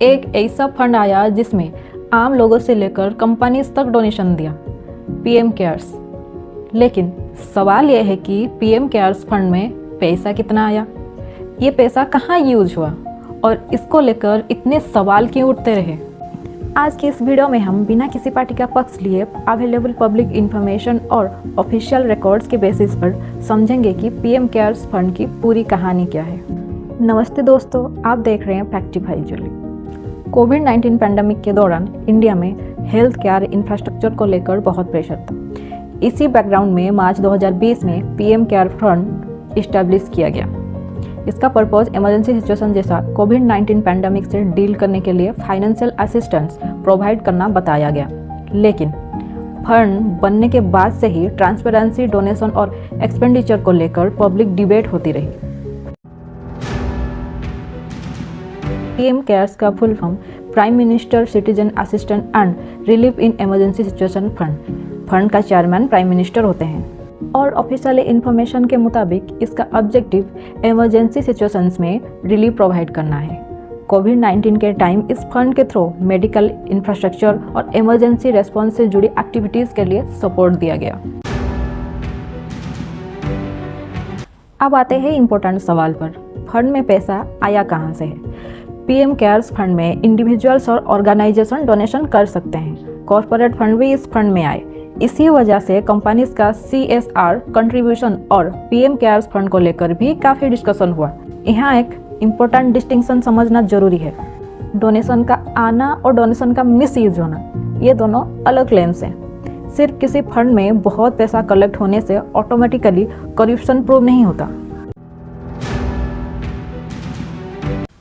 एक ऐसा फंड आया जिसमें आम लोगों से लेकर कंपनीज तक डोनेशन दिया, पीएम केयर्स। लेकिन सवाल यह है कि पीएम केयर्स फंड में पैसा कितना आया, ये पैसा कहाँ यूज हुआ और इसको लेकर इतने सवाल क्यों उठते रहे। आज की इस वीडियो में हम बिना किसी पार्टी का पक्ष लिए अवेलेबल पब्लिक इंफॉर्मेशन और ऑफिशियल रिकॉर्ड्स के बेसिस पर समझेंगे कि पीएम केयर्स फंड की पूरी कहानी क्या है। नमस्ते दोस्तों, आप देख रहे हैं फैक्टिफाई जुली। कोविड-19 पैंडेमिक के दौरान इंडिया में हेल्थ केयर इंफ्रास्ट्रक्चर को लेकर बहुत प्रेशर था। इसी बैकग्राउंड में मार्च 2020 में पीएम केयर फंड इस्टेब्लिश किया गया। इसका पर्पस इमरजेंसी सिचुएशन जैसा कोविड-19 पैंडेमिक से डील करने के लिए फाइनेंशियल असिस्टेंस प्रोवाइड करना बताया गया। लेकिन फंड बनने के बाद से ही ट्रांसपेरेंसी, डोनेशन और एक्सपेंडिचर को लेकर पब्लिक डिबेट होती रही। पीएम केयर्स का full form prime minister citizen assistance and relief in emergency situation fund का चेयरमैन प्राइम मिनिस्टर होते हैं और ऑफिशियल इंफॉर्मेशन के मुताबिक इसका ऑब्जेक्टिव इमरजेंसी सिचुएशंस में रिलीफ प्रोवाइड करना है। कोविड-19 के टाइम इस फंड के थ्रू मेडिकल इंफ्रास्ट्रक्चर और इमरजेंसी रेस्पॉन्स से जुड़ी एक्टिविटीज के लिए सपोर्ट दिया गया। अब आते हैं इम्पोर्टेंट सवाल पर, फंड में पैसा आया कहां से है। पीएम केयर्स फंड में इंडिविजुअल्स और ऑर्गेनाइजेशन डोनेशन कर सकते हैं। कॉर्पोरेट फंड भी इस फंड में आए। इसी वजह से कंपनीज का CSR कंट्रीब्यूशन और पीएम केयर्स फंड को लेकर भी काफ़ी डिस्कशन हुआ। यहाँ एक इम्पोर्टेंट डिस्टिंक्शन समझना जरूरी है। डोनेशन का आना और डोनेशन का मिसयूज होना, ये दोनों अलग क्लेम्स हैं। सिर्फ किसी फंड में बहुत पैसा कलेक्ट होने से ऑटोमेटिकली करप्शन प्रूव नहीं होता।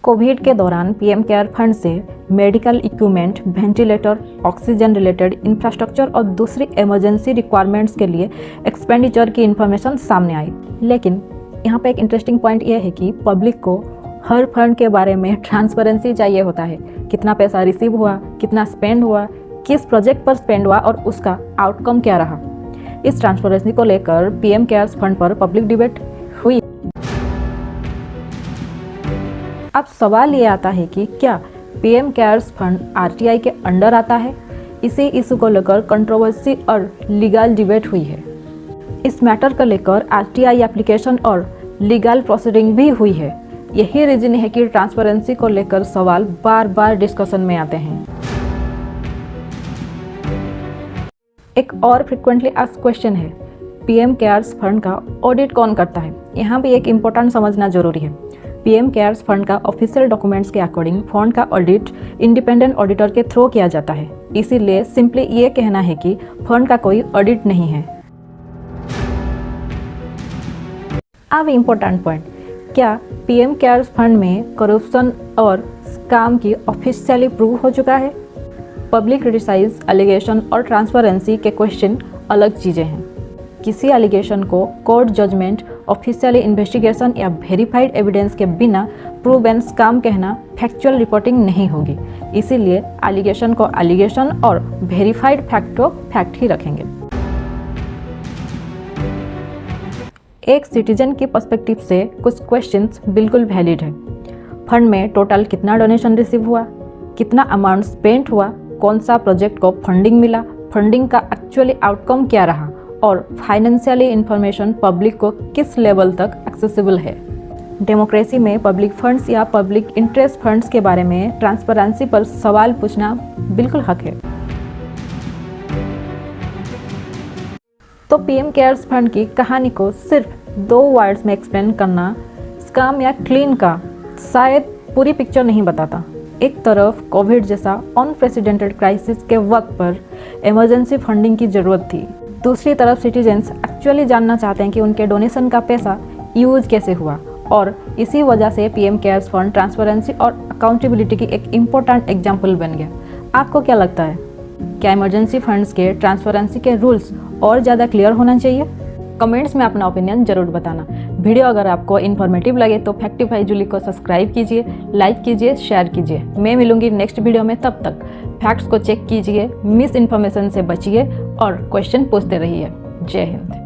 कोविड के दौरान पीएम केयर फंड से medical equipment, ventilator, oxygen related infrastructure और दूसरी इमरजेंसी रिक्वायरमेंट्स के लिए एक्सपेंडिचर की इंफॉर्मेशन सामने आई। लेकिन यहाँ पे एक इंटरेस्टिंग पॉइंट यह है कि पब्लिक को हर फंड के बारे में ट्रांसपेरेंसी चाहिए होता है। कितना पैसा रिसीव हुआ, कितना स्पेंड हुआ, किस प्रोजेक्ट पर स्पेंड हुआ और उसका आउटकम क्या रहा। इस ट्रांसपेरेंसी को लेकर पीएम केयर्स फंड पर पब्लिक डिबेट हुई। अब सवाल ये आता है कि क्या पीएम केयर्स फंड आरटीआई के अंडर आता है। इसी इशू को लेकर कंट्रोवर्सी और लीगल डिबेट हुई है। इस मैटर को लेकर आरटीआई एप्लीकेशन और लीगल प्रोसीडिंग भी हुई है। यही रीजन है कि ट्रांसपेरेंसी को लेकर सवाल बार बार डिस्कशन में आते हैं। एक और फ्रिक्वेंटली आस्क्ड क्वेश्चन है, पीएम केयर्स फंड का ऑडिट कौन करता है। यहाँ भी एक इम्पोर्टेंट समझना जरूरी है। पीएम केयर्स फंड का ऑफिशियल डॉक्यूमेंट्स के अकॉर्डिंग फंड का ऑडिट इंडिपेंडेंट ऑडिटर के थ्रू किया जाता है। इसीलिए सिंपली ये कहना है कि फंड का कोई ऑडिट नहीं है। अब इम्पोर्टेंट पॉइंट, क्या पीएम केयर्स फंड में करप्शन और स्कैम की ऑफिशियली प्रूव हो चुका है। पब्लिक क्रिटिसाइज, एलिगेशन और ट्रांसपेरेंसी के क्वेश्चन अलग चीज़ें हैं। किसी एलिगेशन को कोर्ट जजमेंट, ऑफिशियल इन्वेस्टिगेशन या वेरीफाइड एविडेंस के बिना प्रूव एंड स्कैम कहना फैक्चुअल रिपोर्टिंग नहीं होगी। इसीलिए एलिगेशन को एलिगेशन और वेरीफाइड फैक्ट को फैक्ट ही रखेंगे। एक सिटीजन के पर्सपेक्टिव से कुछ क्वेश्चंस बिल्कुल वैलिड है। फंड में टोटल कितना डोनेशन रिसीव हुआ, कितना अमाउंट स्पेंड हुआ, कौन सा प्रोजेक्ट को फंडिंग मिला, फंडिंग का एक्चुअली आउटकम क्या रहा और फाइनेंशियली इंफॉर्मेशन पब्लिक को किस लेवल तक एक्सेसिबल है। डेमोक्रेसी में पब्लिक फंड्स या पब्लिक इंटरेस्ट फंड्स के बारे में ट्रांसपेरेंसी पर सवाल पूछना बिल्कुल हक है। तो पीएम केयर्स फंड की कहानी को सिर्फ 2 वर्ड्स में एक्सप्लेन करना स्कैम या क्लीन का शायद पूरी पिक्चर नहीं बताता। एक तरफ कोविड जैसा अनप्रेसिडेंटेड क्राइसिस के वक्त पर इमरजेंसी फंडिंग की जरूरत थी। दूसरी तरफ सिटीजन्स एक्चुअली जानना चाहते हैं कि उनके डोनेशन का पैसा यूज कैसे हुआ और इसी वजह से पीएम केयर्स फंड ट्रांसपेरेंसी और अकाउंटेबिलिटी की एक इम्पोर्टेंट एग्जाम्पल बन गया। आपको क्या लगता है, क्या इमरजेंसी फंड्स के ट्रांसपेरेंसी के रूल्स और ज़्यादा क्लियर होना चाहिए? कमेंट्स में अपना ओपिनियन जरूर बताना। वीडियो अगर आपको इन्फॉर्मेटिव लगे तो फैक्टिफाई जुली को सब्सक्राइब कीजिए, लाइक कीजिए, शेयर कीजिए। मैं मिलूंगी नेक्स्ट वीडियो में, तब तक फैक्ट्स को चेक कीजिए, मिस इन्फॉर्मेशन से बचिए और क्वेश्चन पूछते रहिए। जय हिंद।